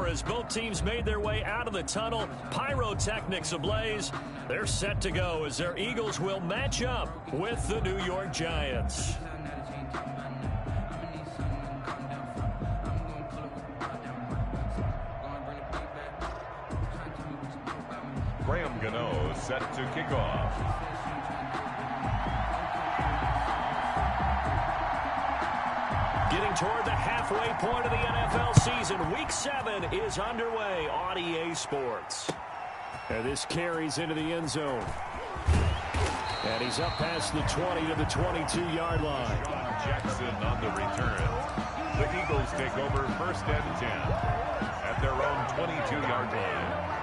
as both teams made their way out of the tunnel. Pyrotechnics ablaze. They're set to go as their Eagles will match up with the New York Giants. Graham Gano set to kick off. Getting toward the halfway point of the NFL season. Week 7 is underway on EA Sports. And this carries into the end zone. And he's up past the 20 to the 22-yard line. Jackson on the return. The Eagles take over 1st and 10 at their own 22-yard line.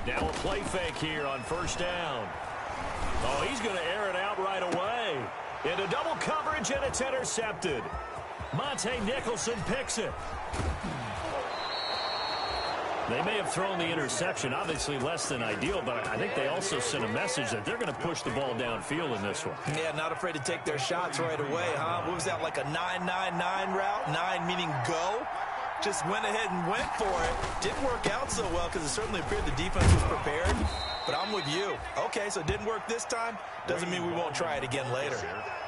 Now a play fake here on 1st down. Oh, he's going to air it out right away. Into double coverage, and it's intercepted. Monte Nicholson picks it. They may have thrown the interception, obviously less than ideal, but I think they also sent a message that they're going to push the ball downfield in this one. Yeah, not afraid to take their shots right away, huh? What was that, like a 9-9-9 route? 9 meaning go? Just went ahead and went for it. Didn't work out so well because it certainly appeared the defense was prepared. But I'm with you. Okay, so it didn't work this time. Doesn't mean we won't try it again later.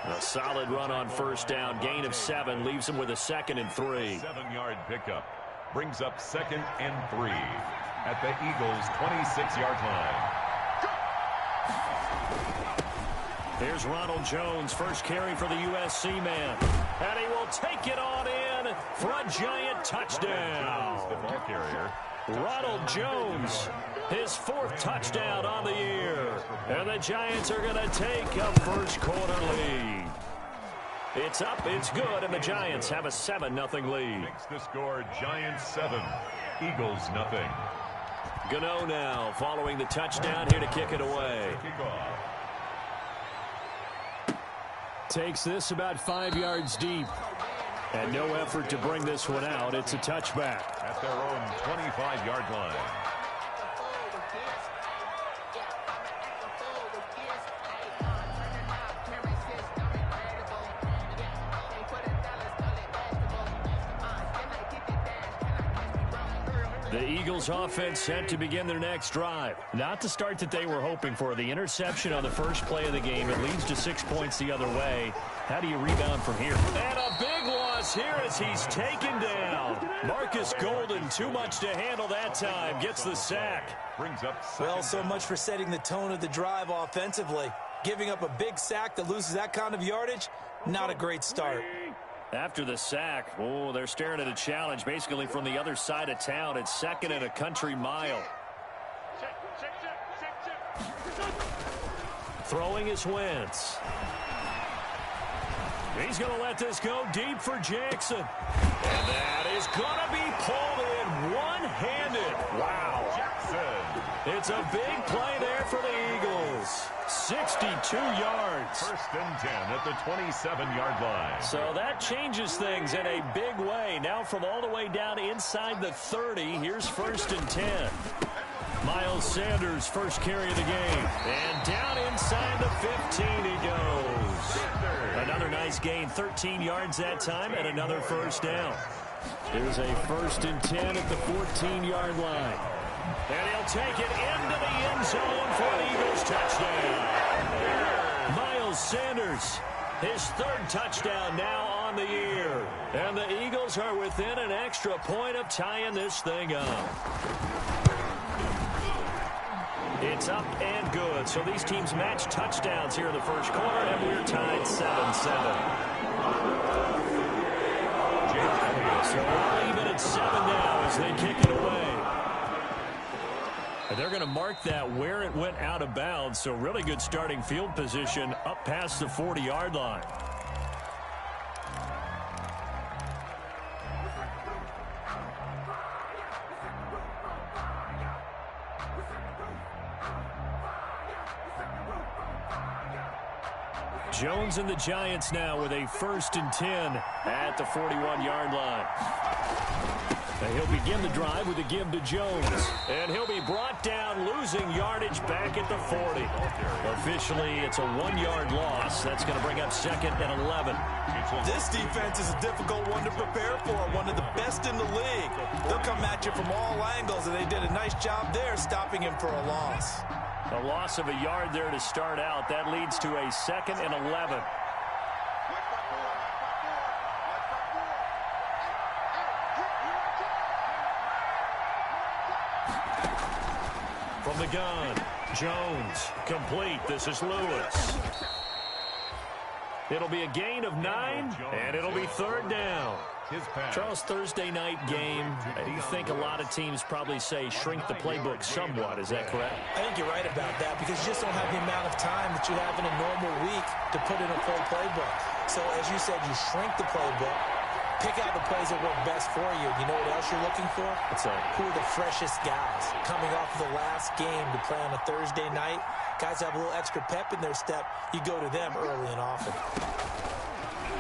A solid run on 1st down. Gain of 7 leaves him with a 2nd and 3. 7-yard pickup brings up 2nd and 3 at the Eagles' 26-yard line. Here's Ronald Jones, first carry for the USC man. And he will take it on in for a giant touchdown. The ball carrier. Ronald Jones, his 4th touchdown on the year. And the Giants are going to take a first-quarter lead. It's up, it's good, and the Giants have a 7-0 lead. Makes the score Giants 7, Eagles nothing. Gano now following the touchdown here to kick it away. Takes this about 5 yards deep. And no effort to bring this one out. It's a touchback. At their own 25-yard line. The Eagles offense set to begin their next drive. Not the start that they were hoping for. The interception on the first play of the game. It leads to 6 points the other way. How do you rebound from here? And a big loss here as he's taken down. Marcus Golden, too much to handle that time. Gets the sack. Brings up well, so much for setting the tone of the drive offensively. Giving up a big sack that loses that kind of yardage, not a great start. After the sack, oh, they're staring at a challenge basically from the other side of town. It's 2nd and a country mile. Throwing is Wentz. He's going to let this go deep for Jackson. And that is going to be pulled in one-handed. Wow. Jackson. It's a big play there for the Eagles. 62 yards. 1st and 10 at the 27-yard line. So that changes things in a big way. Now from all the way down inside the 30, here's 1st and 10. Miles Sanders, first carry of the game. And down inside the 15 he goes. Another nice gain, 13 yards that time, and another 1st down. Here's a 1st and 10 at the 14-yard line. And he'll take it into the end zone for an Eagles touchdown. Miles Sanders, his 3rd touchdown now on the year. And the Eagles are within an extra point of tying this thing up. It's up and good. So these teams match touchdowns here in the first quarter, and we're tied 7-7. So we're even at 7 now as they kick it away. And they're going to mark that where it went out of bounds. So really good starting field position up past the 40-yard line. Jones and the Giants now with a 1st and 10 at the 41-yard line. And he'll begin the drive with a give to Jones. And he'll be brought down, losing yardage back at the 40. Officially, it's a 1-yard loss. That's going to bring up 2nd and 11. This defense is a difficult one to prepare for, one of the best in the league. They'll come at you from all angles, and they did a nice job there stopping him for a loss. A loss of a yard there to start out. That leads to a 2nd and 11. From the gun, Jones, complete. This is Lewis. It'll be a gain of 9, and it'll be 3rd down. Charles, Thursday night game, I think a lot of teams probably say shrink the playbook somewhat. Is that correct? I think you're right about that because you just don't have the amount of time that you have in a normal week to put in a full playbook. So, as you said, you shrink the playbook, pick out the plays that work best for you. You know what else you're looking for? What's that? Who are the freshest guys coming off of the last game to play on a Thursday night? Guys have a little extra pep in their step. You go to them early and often.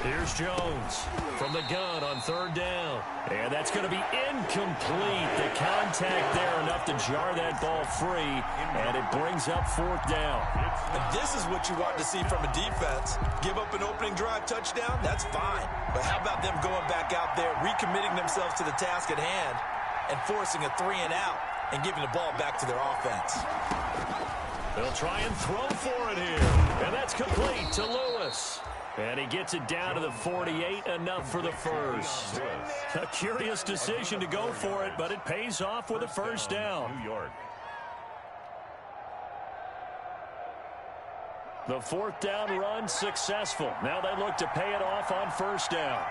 Here's Jones from the gun on 3rd down. And that's going to be incomplete. The contact there enough to jar that ball free, and it brings up 4th down. And this is what you want to see from a defense. Give up an opening drive touchdown, that's fine. But how about them going back out there, recommitting themselves to the task at hand, and forcing a 3 and out and giving the ball back to their offense. They'll try and throw for it here. And that's complete to Lewis. And he gets it down to the 48, enough for the first. A curious decision to go for it, but it pays off with a 1st down. New York. The 4th down run successful. Now they look to pay it off on 1st down.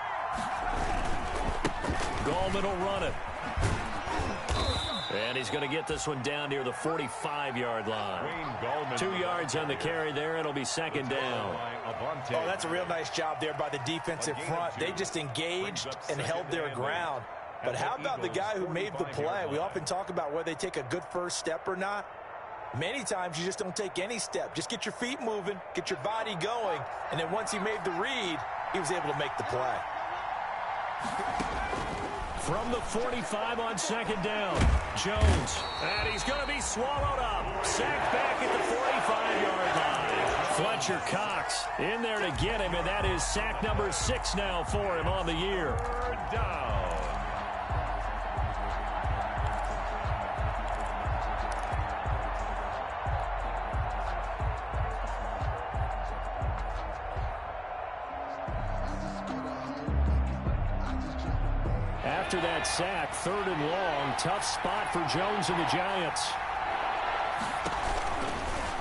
Gallman will run it. And he's going to get this one down near the 45-yard line. 2 yards on the carry there. It'll be 2nd down. Oh, that's a real nice job there by the defensive front. They just engaged and held their ground. But how about the guy who made the play? We often talk about whether they take a good first step or not. Many times you just don't take any step. Just get your feet moving, get your body going, and then once he made the read, he was able to make the play. From the 45 on 2nd down, Jones. And he's going to be swallowed up. Sacked back at the 45-yard line. Fletcher Cox in there to get him, and that is sack number 6 now for him on the year. 3rd down. After that sack, 3rd and long, tough spot for Jones and the Giants.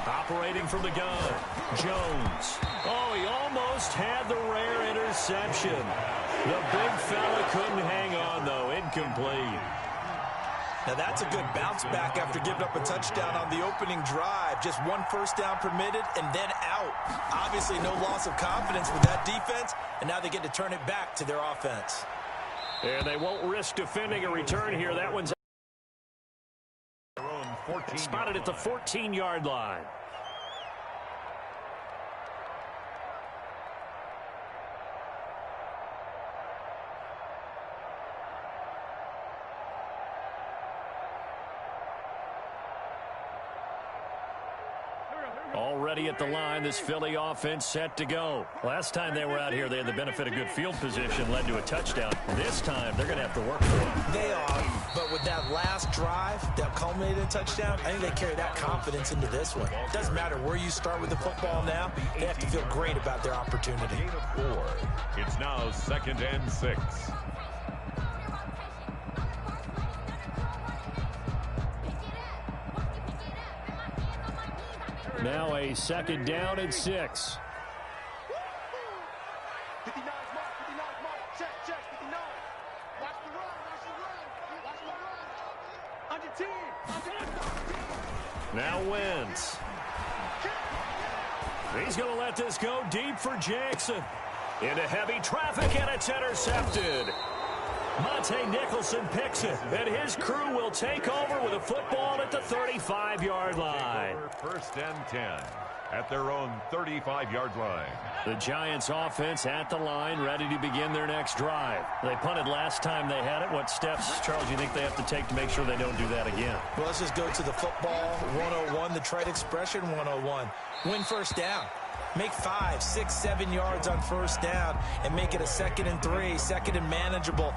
Operating from the gun, Jones. Oh, he almost had the rare interception. The big fella couldn't hang on, though. Incomplete. Now that's a good bounce back after giving up a touchdown on the opening drive. Just 1 first down permitted and then out. Obviously no loss of confidence with that defense, and now they get to turn it back to their offense. And they won't risk defending a return here. That one's spotted at the 14-yard line. Already at the line, this Philly offense set to go. Last time they were out here, they had the benefit of good field position, led to a touchdown. This time, they're going to have to work for it. They are, but with that last drive that culminated in a touchdown, I think they carry that confidence into this one. It doesn't matter where you start with the football now. They have to feel great about their opportunity. Gain of 4. It's now 2nd and 6. Now a 2nd down and 6. Now Wentz. He's going to let this go deep for Jackson. Into heavy traffic, and it's intercepted. Monte Nicholson picks it, and his crew will take over with a football at the 35-yard line. First and 10 at their own 35-yard line. The Giants offense at the line, ready to begin their next drive. They punted last time they had it. What steps, Charles, do you think they have to take to make sure they don't do that again? Well, let's just go to the football 101, the trade expression 101. Win first down. Make 5, 6, 7 yards on first down and make it a 2nd and 3, 2nd and manageable.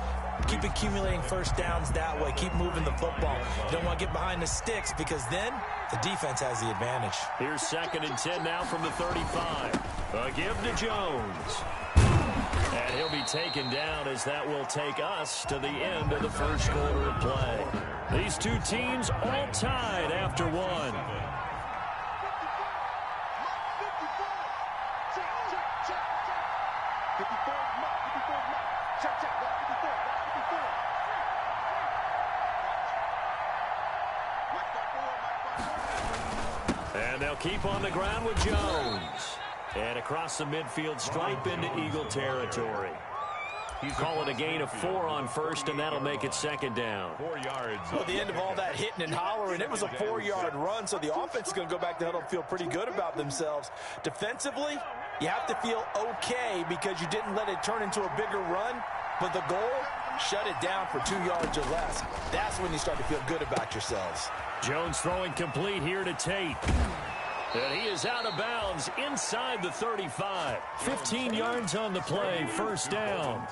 Keep accumulating first downs that way. Keep moving the football. You don't want to get behind the sticks because then the defense has the advantage. Here's 2nd and 10 now from the 35. A give to Jones. And he'll be taken down as that will take us to the end of the first quarter of play. These two teams all tied after one. And they'll keep on the ground with Jones. And across the midfield stripe into Eagle territory. Call it a gain of 4 on first, and that'll make it 2nd down. 4 yards. Well, at the end of all that hitting and hollering, it was a 4-yard run, so the offense is going to go back to huddle and feel pretty good about themselves. Defensively, you have to feel okay because you didn't let it turn into a bigger run, but the goal, shut it down for 2 yards or less. That's when you start to feel good about yourselves. Jones throwing complete here to Tate. And he is out of bounds inside the 35. 15 yards on the play, first down.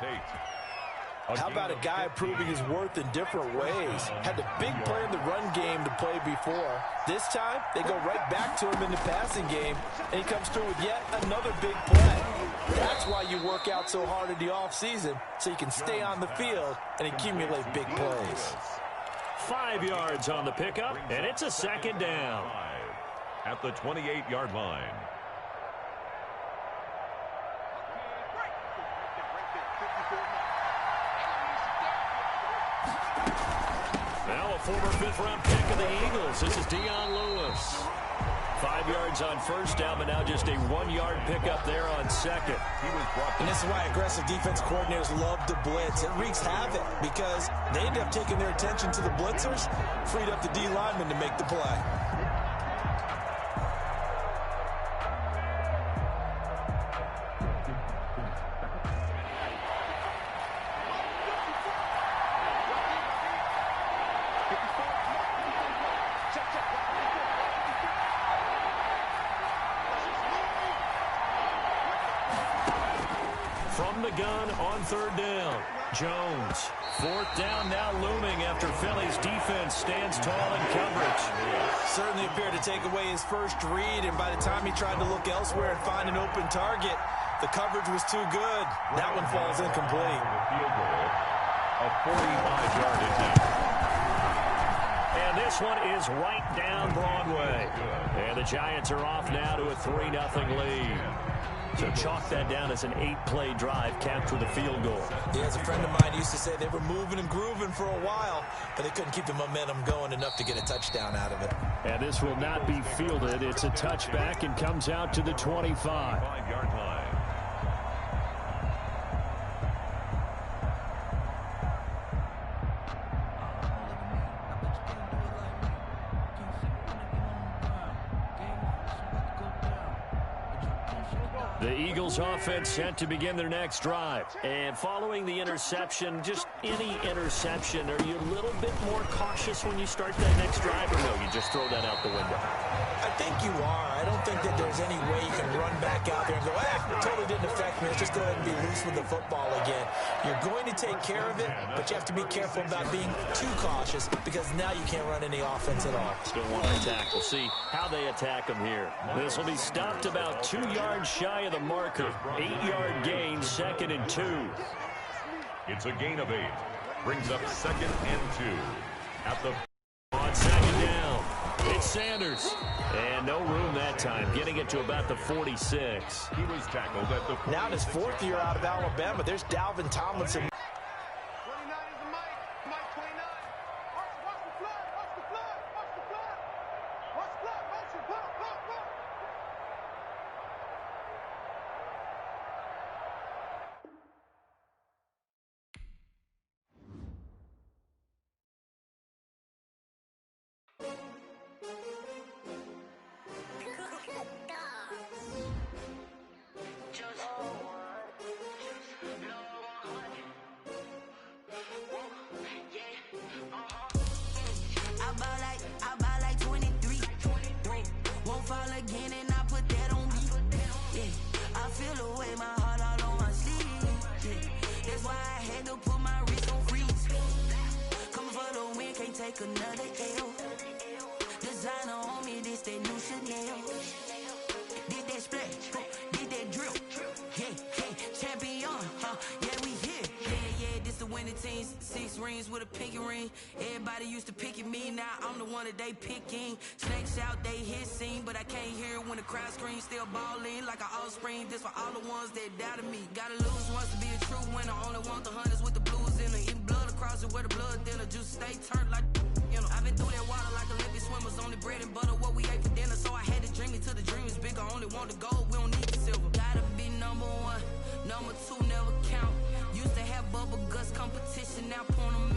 How about a guy proving his worth in different ways? Had the big play in the run game to play before. This time, they go right back to him in the passing game, and he comes through with yet another big play. That's why you work out so hard in the offseason, so you can stay on the field and accumulate big plays. 5 yards on the pickup, and it's a 2nd down. At the 28-yard line. Now a former 5th-round pick of the Eagles. This is Dion Lewis. 5 yards on first down, but now just a 1-yard pickup there on 2nd. And this is why aggressive defense coordinators love to blitz. It wreaks havoc because they end up taking their attention to the blitzers, freed up the D lineman to make the play. From the gun on 3rd down. Jones. 4th down now looming after Philly's defense stands tall in coverage. Certainly appeared to take away his first read, and by the time he tried to look elsewhere and find an open target, the coverage was too good. That one falls incomplete. Field goal, a 45-yard attempt. And this one is right down Broadway. And the Giants are off now to a 3-0 lead. So chalk that down as an 8-play drive capped with a field goal. Yeah, as a friend of mine used to say, they were moving and grooving for a while, but they couldn't keep the momentum going enough to get a touchdown out of it. And this will not be fielded. It's a touchback and comes out to the 25. 5-yard line. The Eagles offense set to begin their next drive. And following the interception, just any interception, are you a little bit more cautious when you start that next drive, or no, you just throw that out the window? I think you are. I don't think that there's any way you can run back out there and go, it totally didn't affect me. Let's just go ahead and be loose with the football again. You're going to take care of it, but you have to be careful about being too cautious because now you can't run any offense at all. Still want to attack. We'll see how they attack them here. This will be stopped about 2 yards shy of the marker. 8-yard gain, 2nd and 2. It's a gain of 8. Brings up 2nd and 2. At the on 2nd down, it's Sanders. And no room that time, getting it to about the 46. He was tackled at the 46. Now in his 4th year out of Alabama, there's Dalvin Tomlinson. to put my wrist on freeze. Coming for the win, can't take another L. Designer on me, this that new Chanel. Did that splash, did that drill. Yeah, champion, yeah, we here. Yeah, this the winning teams. 6 rings with a pinky ring. Everybody used to pick at me, now I'm the one that they picking. Snakes out, they hit scene, but I can't hear it when the crowd screams. Still balling like an offspring. This for all the ones that doubted me. Gotta lose once to be a true winner. Only want the hunters with the blues in it. Eating blood across it where the blood dinner. Juice stay turned like, you know. I've been through that water like Olympic swimmers. Only bread and butter, what we ate for dinner. So I had to dream it till the dream is bigger. Only want the gold, we don't need the silver. Gotta be number 1, number 2 never count. Used to have bubble guts competition, now point 'em